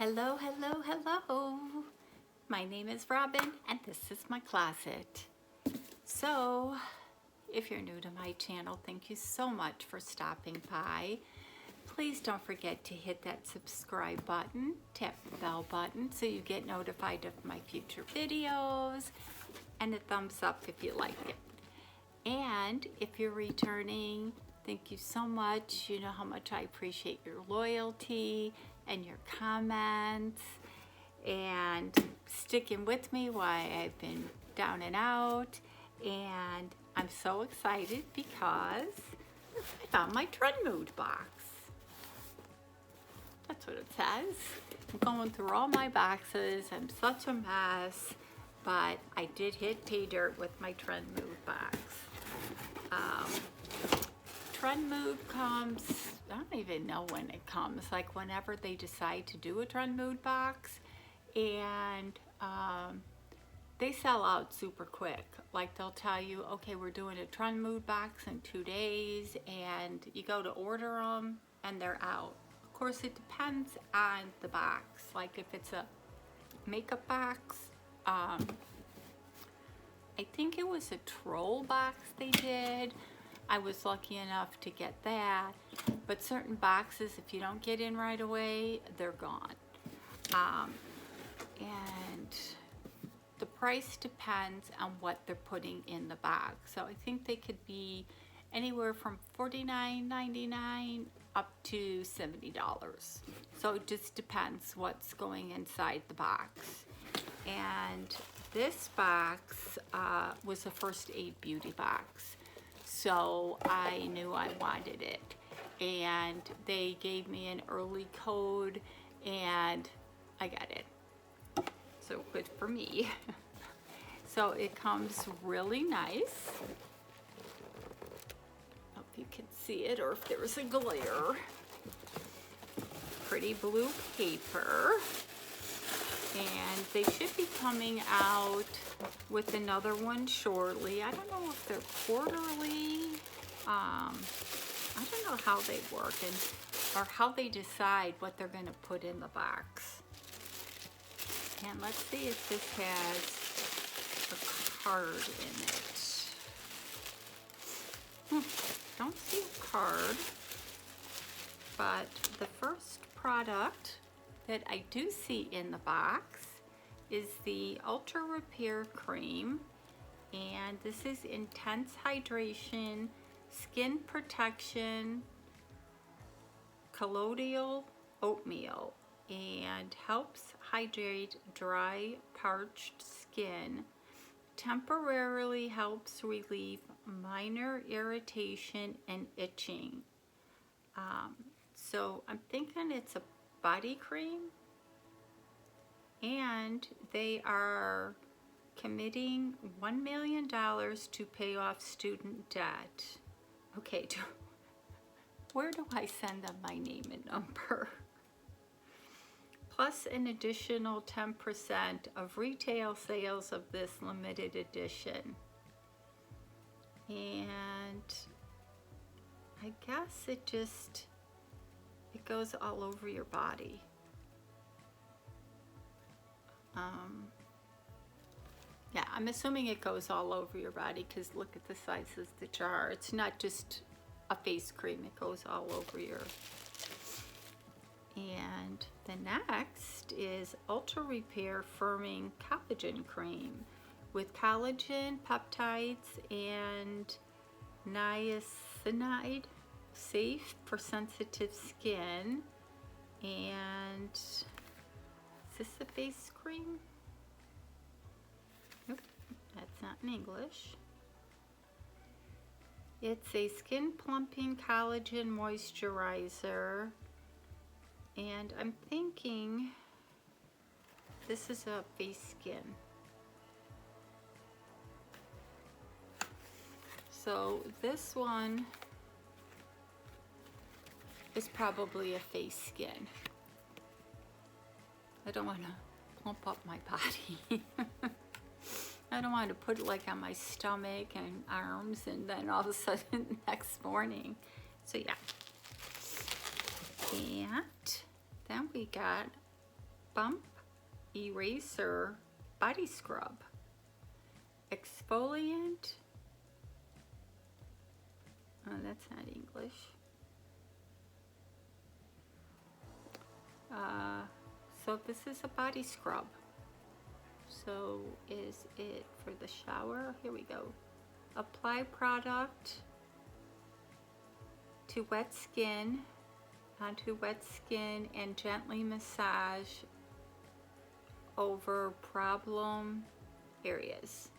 Hello, hello, hello. My name is Robyn and this is my closet. So, if you're new to my channel, thank you so much for stopping by. Please don't forget to hit that subscribe button, tap the bell button so you get notified of my future videos, and a thumbs up if you like it. And if you're returning, thank you so much. You know how much I appreciate your loyalty and your comments and sticking with me while I've been down and out. And I'm so excited because I found my Trendmood box. That's what it says. I'm going through all my boxes. I'm such a mess, but I did hit pay dirt with my Trendmood box. Trendmood comes, I don't even know when it comes, like whenever they decide to do a Trendmood box, and they sell out super quick. Like they'll tell you, okay, we're doing a Trendmood box in 2 days, and you go to order them and they're out. Of course, it depends on the box. Like if it's a makeup box, I think it was a troll box they did. I was lucky enough to get that, but certain boxes, if you don't get in right away, they're gone. And the price depends on what they're putting in the box. So I think they could be anywhere from $49.99 up to $70. So it just depends what's going inside the box. And this box was a first aid beauty box. So I knew I wanted it, and they gave me an early code and I got it. So good for me. So it comes really nice. Hope you can see it, or if there's a glare. Pretty blue paper. And they should be coming out with another one shortly. I don't know if they're quarterly. I don't know how they work or how they decide what they're going to put in the box. And let's see if this has a card in it. Don't see a card, but the first product that I do see in the box is the Ultra Repair Cream, and this is intense hydration, skin protection, colloidal oatmeal, and helps hydrate dry, parched skin, temporarily helps relieve minor irritation and itching. So I'm thinking it's a body cream, and they are committing $1 million to pay off student debt. Okay, where do I send them my name and number? Plus an additional 10% of retail sales of this limited edition. And I guess it goes all over your body. Yeah, I'm assuming it goes all over your body because look at the size of the jar. It's not just a face cream, it goes all over your. And the next is Ultra Repair Firming Collagen Cream with collagen, peptides, and niacinamide, safe for sensitive skin. And is this a face cream? Nope, that's not in English. It's a skin plumping collagen moisturizer, and I'm thinking this is a face skin. So this one is probably a face skin. I don't want to plump up my body. I don't want to put it like on my stomach and arms and then all of a sudden next morning. So yeah. And then we got Bump Eraser Body Scrub. Exfoliant. Oh, that's not English. So this is a body scrub. So is it for the shower? Here we go. Apply product to wet skin, onto wet skin, and gently massage over problem areas.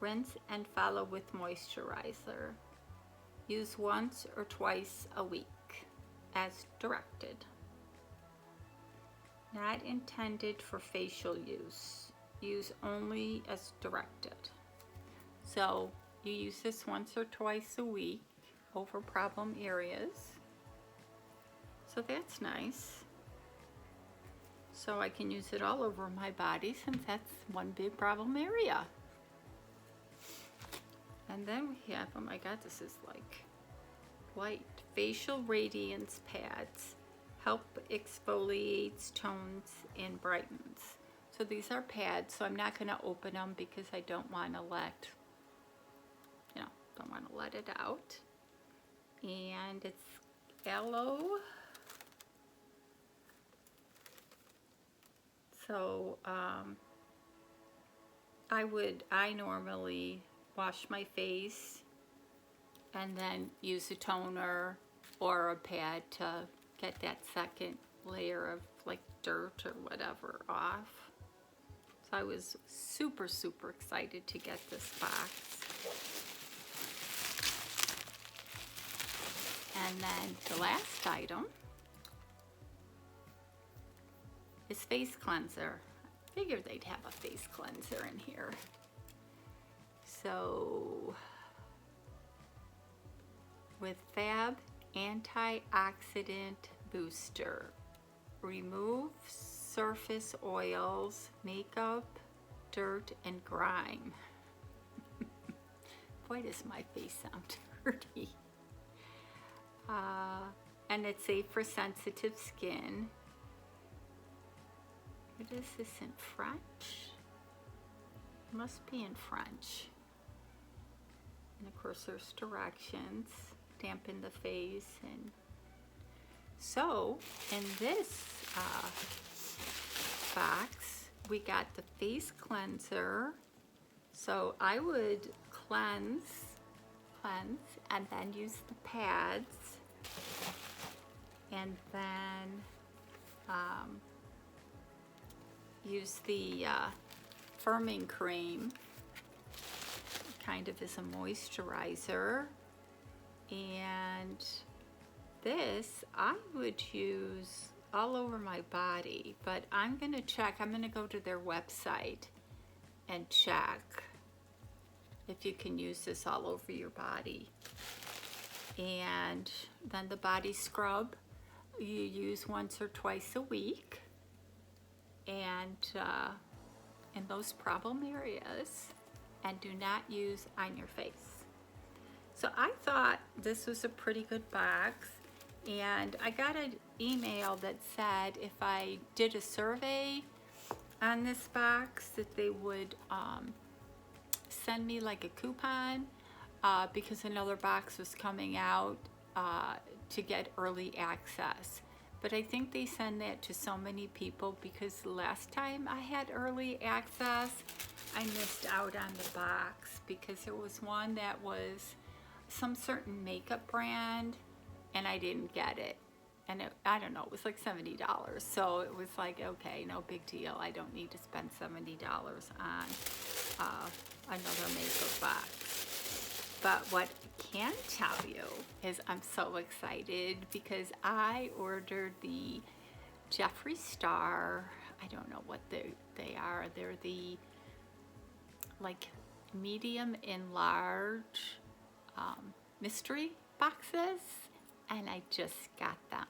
Rinse and follow with moisturizer. Use once or twice a week as directed. Not intended for facial use. Use only as directed. So you use this once or twice a week over problem areas. So that's nice. So I can use it all over my body since that's one big problem area. And then we have, oh my God, this is like white. Facial Radiance Pads. Help exfoliates, tones, and brightens. So these are pads, so I'm not going to open them because I don't want to let, don't want to let it out. And it's aloe. So I normally wash my face and then use a toner or a pad to get that second layer of like dirt or whatever off. So I was super excited to get this box. And then the last item is face cleanser. I figured they'd have a face cleanser in here. So with Fab Antioxidant Booster, remove surface oils, makeup, dirt, and grime. Boy, does my face sound dirty. And it's safe for sensitive skin. What is this in French? It must be in French. And of course there's directions. Dampen the face. And so in this box we got the face cleanser. So I would cleanse and then use the pads, and then use the firming cream kind of as a moisturizer. And this I would use all over my body, but I'm gonna go to their website and check if you can use this all over your body. And then the body scrub you use once or twice a week, and in those problem areas, and do not use on your face. So I thought this was a pretty good box, and I got an email that said if I did a survey on this box that they would send me like a coupon because another box was coming out to get early access. But I think they send that to so many people because the last time I had early access, I missed out on the box because there was one that was some certain makeup brand and I didn't get it. And I don't know, it was like $70. So it was like, okay, no big deal. I don't need to spend $70 on another makeup box. But what I can tell you is I'm so excited because I ordered the Jeffree Star. I don't know what they are. They're the like medium and large mystery boxes, and I just got them.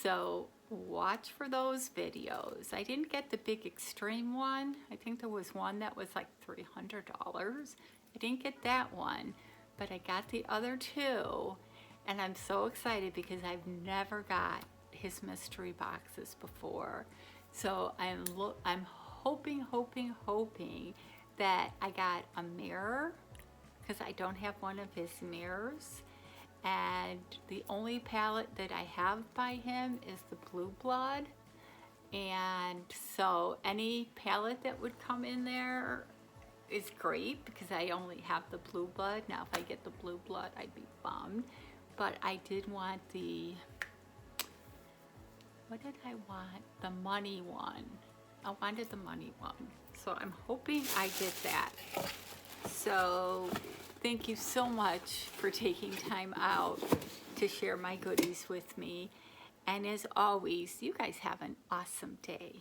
So watch for those videos. I didn't get the big extreme one. I think there was one that was like $300. I didn't get that one, but I got the other two, and I'm so excited because I've never got his mystery boxes before. So I'm hoping that I got a mirror, because I don't have one of his mirrors. And the only palette that I have by him is the Blue Blood. And so any palette that would come in there is great, because I only have the Blue Blood. Now if I get the Blue Blood, I'd be bummed. But I did want the, what did I want? The money one. I wanted the money one. So I'm hoping I get that. So thank you so much for taking time out to share my goodies with me. And as always, you guys have an awesome day.